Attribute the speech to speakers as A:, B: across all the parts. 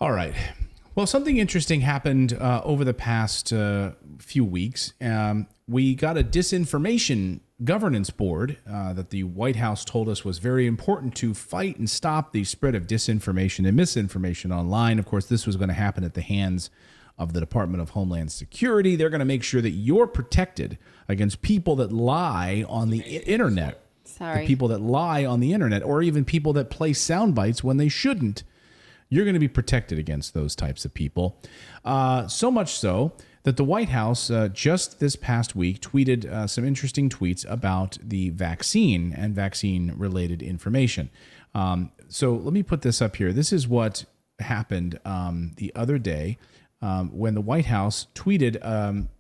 A: All right. Well, something interesting happened over the past few weeks. We got a disinformation governance board that the White House told us was very important to fight and stop the spread of disinformation and misinformation online. Of course, this was going to happen at the hands of the Department of Homeland Security. They're going to make sure that you're protected against people that lie on the internet. The people that lie on the internet, or even people that play sound bites when they shouldn't. You're going to be protected against those types of people. So much so that the White House just this past week tweeted some interesting tweets about the vaccine and vaccine-related information. So let me put this up here. This is what happened the other day when the White House tweeted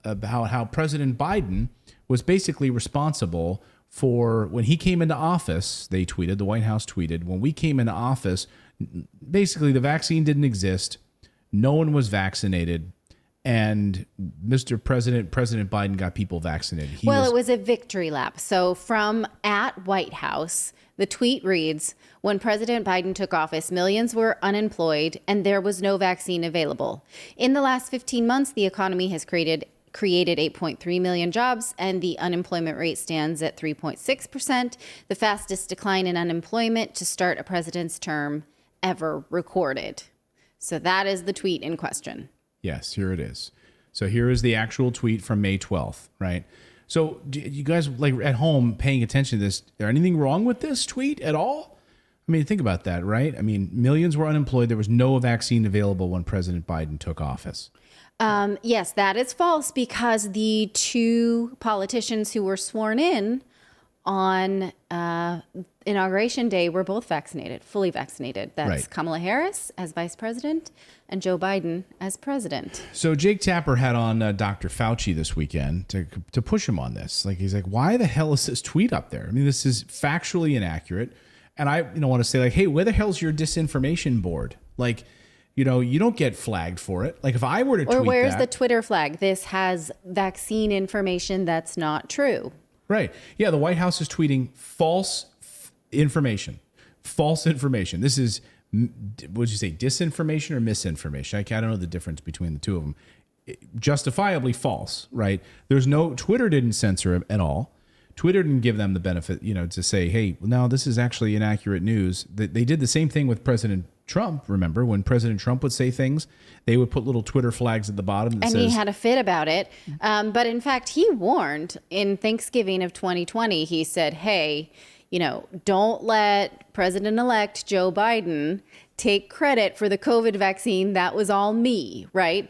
A: about how President Biden was basically responsible for when he came into office. They tweeted, the White House tweeted, when we came into office, basically the vaccine didn't exist, no one was vaccinated, and President Biden got people vaccinated.
B: It was a victory lap. So from at White House, the tweet reads, when President Biden took office, millions were unemployed and there was no vaccine available. In the last 15 months, the economy has created 8.3 million jobs, and the unemployment rate stands at 3.6%, the fastest decline in unemployment to start a president's term ever recorded. So that is the tweet in question.
A: Yes, here it is. So here is the actual tweet from May 12th, right? So do you guys, like at home, paying attention to this, is there anything wrong with this tweet at all? I mean, think about that, right? I mean, millions were unemployed. There was no vaccine available when President Biden took office.
B: Yes, that is false, because the two politicians who were sworn in on Inauguration Day were both vaccinated, fully vaccinated. That's right. Kamala Harris as vice president and Joe Biden as president.
A: So Jake Tapper had on Dr. Fauci this weekend to push him on this. Like, he's like, why the hell is this tweet up there? I mean, this is factually inaccurate. And I want to say, like, hey, where the hell's your disinformation board? Like, you don't get flagged for it. Like, if I were to tweet that. Or
B: where's the Twitter flag? This has vaccine information that's not true.
A: Right. Yeah, the White House is tweeting false information. False information. This is, would you say disinformation or misinformation? I don't know the difference between the two of them. Justifiably false, right? Twitter didn't censor it at all. Twitter didn't give them the benefit, to say, hey, no, this is actually inaccurate news. They did the same thing with President Trump. Remember, when President Trump would say things, they would put little Twitter flags at the bottom that
B: says, he had a fit about it. But in fact, he warned in Thanksgiving of 2020, he said, hey, don't let President-elect Joe Biden take credit for the COVID vaccine. That was all me, right?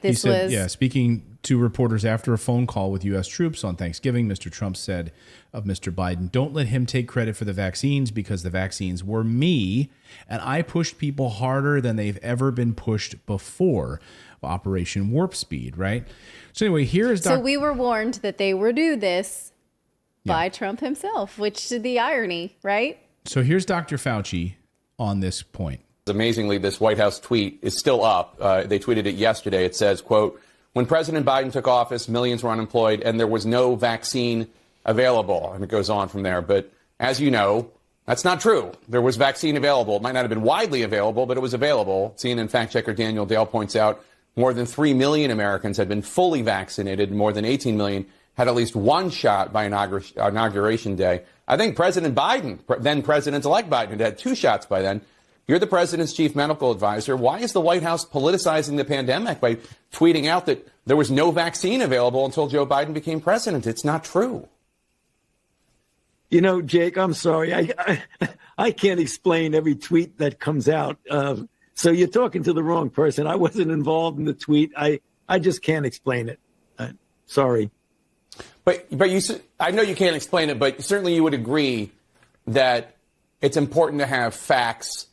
A: Speaking to reporters after a phone call with U.S. troops on Thanksgiving, Mr. Trump said of Mr. Biden, don't let him take credit for the vaccines, because the vaccines were me, and I pushed people harder than they've ever been pushed before. Operation Warp Speed, right? So anyway, here is
B: So we were warned that they would do this by Trump himself, which is the irony, right?
A: So here's Dr. Fauci on this point.
C: Amazingly, this White House tweet is still up. They tweeted it yesterday. It says, quote, when President Biden took office, millions were unemployed and there was no vaccine available. And it goes on from there. But as you know, that's not true. There was vaccine available. It might not have been widely available, but it was available. CNN fact checker Daniel Dale points out more than 3 million Americans had been fully vaccinated. More than 18 million had at least one shot by Inauguration Day. I think President Biden, then President-elect Biden, had 2 shots by then. You're the president's chief medical advisor. Why is the White House politicizing the pandemic by tweeting out that there was no vaccine available until Joe Biden became president? It's not true.
D: Jake, I'm sorry. I can't explain every tweet that comes out. So you're talking to the wrong person. I wasn't involved in the tweet. I just can't explain it. Sorry.
C: But I know you can't explain it, but certainly you would agree that it's important to have facts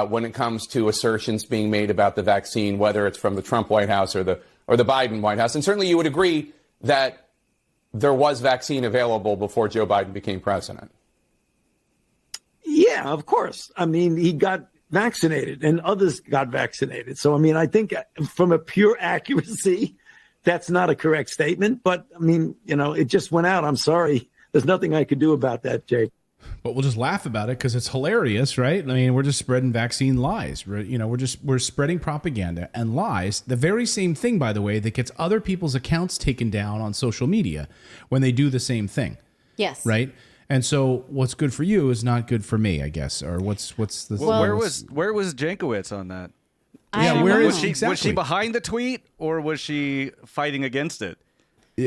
C: when it comes to assertions being made about the vaccine, whether it's from the Trump White House or the Biden White House. And certainly you would agree that there was vaccine available before Joe Biden became president.
D: Yeah, of course. I mean, he got vaccinated and others got vaccinated. So, I mean, I think from a pure accuracy, that's not a correct statement. But, I mean, it just went out. I'm sorry. There's nothing I could do about that, Jake.
A: But we'll just laugh about it because it's hilarious, right? I mean, we're just spreading vaccine lies. We're spreading propaganda and lies. The very same thing, by the way, that gets other people's accounts taken down on social media when they do the same thing.
B: Yes.
A: Right. And so, what's good for you is not good for me, I guess. Or what's the
E: Well, where was Jankowicz on that?
A: Yeah, where is
E: she?
A: exactly?
E: Was she behind the tweet or was she fighting against it?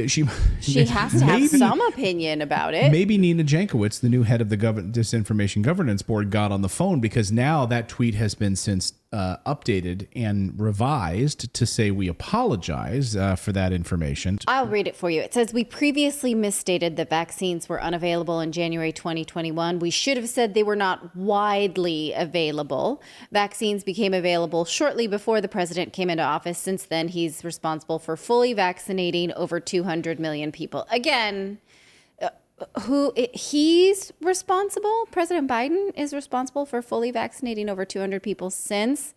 B: She has to have some opinion about it.
A: Maybe Nina Jankowicz, the new head of the Disinformation Governance Board, got on the phone because now that tweet has been since updated and revised to say we apologize for that information.
B: I'll read it for you. It says, we previously misstated that vaccines were unavailable in January 2021. We should have said they were not widely available. Vaccines became available shortly before the president came into office. Since then, he's responsible for fully vaccinating over 200 million people. Again, he's responsible? President Biden is responsible for fully vaccinating over 200 people since?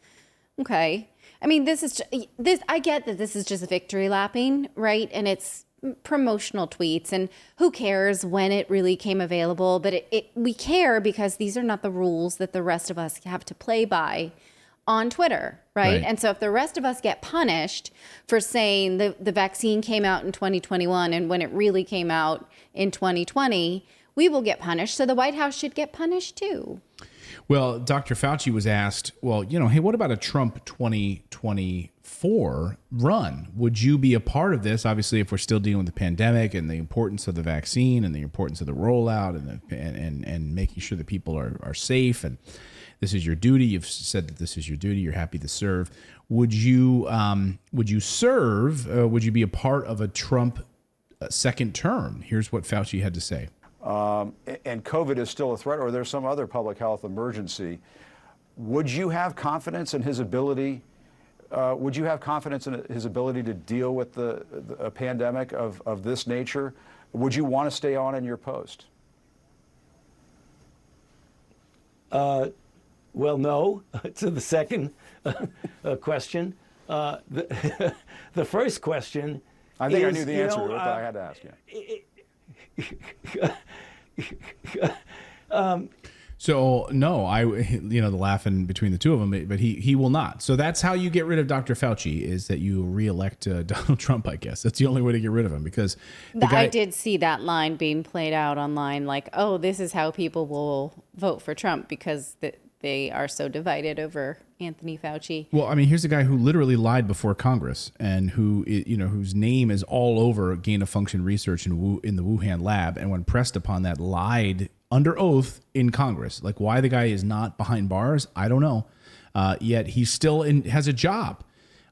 B: Okay. I mean, I get that this is just victory lapping, right? And it's promotional tweets and who cares when it really came available, but we care because these are not the rules that the rest of us have to play by on Twitter, right? And so if the rest of us get punished for saying the vaccine came out in 2021 and when it really came out in 2020, we will get punished. So the White House should get punished too.
A: Well, Dr. Fauci was asked, hey, what about a Trump 2024 run? Would you be a part of this? Obviously, if we're still dealing with the pandemic and the importance of the vaccine and the importance of the rollout and making sure that people are safe and this is your duty. You've said that this is your duty. You're happy to serve. Would you serve? Would you be a part of a Trump second term? Here's what Fauci had to say.
F: And COVID is still a threat, or there's some other public health emergency. Would you have confidence in his ability? Would you have confidence in his ability to deal with a pandemic of this nature? Would you want to stay on in your post?
D: Well, no, to the second question. The first question
F: I think
D: is,
F: I knew the answer to it, but I had to ask you.
A: So no, the laughing between the two of them, but he will not. So that's how you get rid of Dr. Fauci, is that you reelect Donald Trump. I guess that's the only way to get rid of him, because
B: I did see that line being played out online, like, oh, this is how people will vote for Trump because they are so divided over Anthony Fauci.
A: Well, I mean, here's a guy who literally lied before Congress and whose name is all over gain-of-function research in the Wuhan lab, and when pressed upon that, lied under oath in Congress. Like, why the guy is not behind bars, I don't know. Yet he still has a job.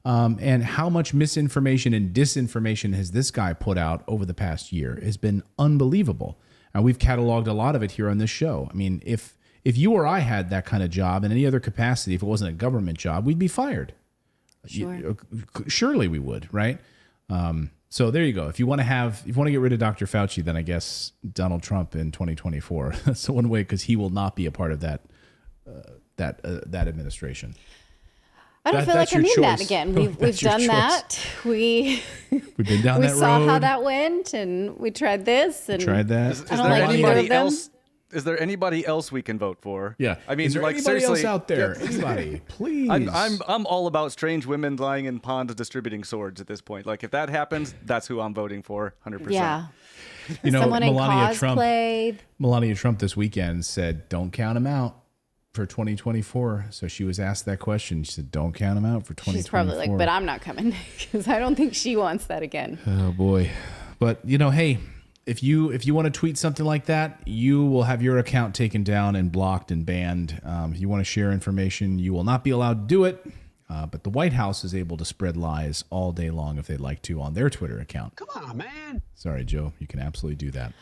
A: And how much misinformation and disinformation has this guy put out over the past year has been unbelievable. And we've cataloged a lot of it here on this show. I mean, if you or I had that kind of job in any other capacity, if it wasn't a government job, we'd be fired.
B: Sure.
A: Surely we would, right? So there you go. If you want to get rid of Dr. Fauci, then I guess Donald Trump in 2024. That's the one way, because he will not be a part of that administration.
B: I don't feel like I need that again. We've done that. We've
A: been down that road.
B: We saw how that went, and we tried this. And
A: tried that.
E: Is there anybody else? Is there anybody else we can vote for?
A: Yeah.
E: I mean,
A: is there
E: like,
A: anybody
E: seriously,
A: else out there? Anybody, please.
E: I'm all about strange women lying in ponds distributing swords at this point. Like, if that happens, that's who I'm voting for, 100%.
B: Yeah.
A: Someone
B: Melania Trump.
A: Melania Trump this weekend said, "Don't count him out for 2024." So she was asked that question. She said, "Don't count him out for 2024."
B: She's probably like, "But I'm not coming," because I don't think she wants that again.
A: Oh boy. But hey, if you want to tweet something like that, you will have your account taken down and blocked and banned. If you want to share information, you will not be allowed to do it. But the White House is able to spread lies all day long if they'd like to on their Twitter account.
G: Come on, man.
A: Sorry, Joe. You can absolutely do that.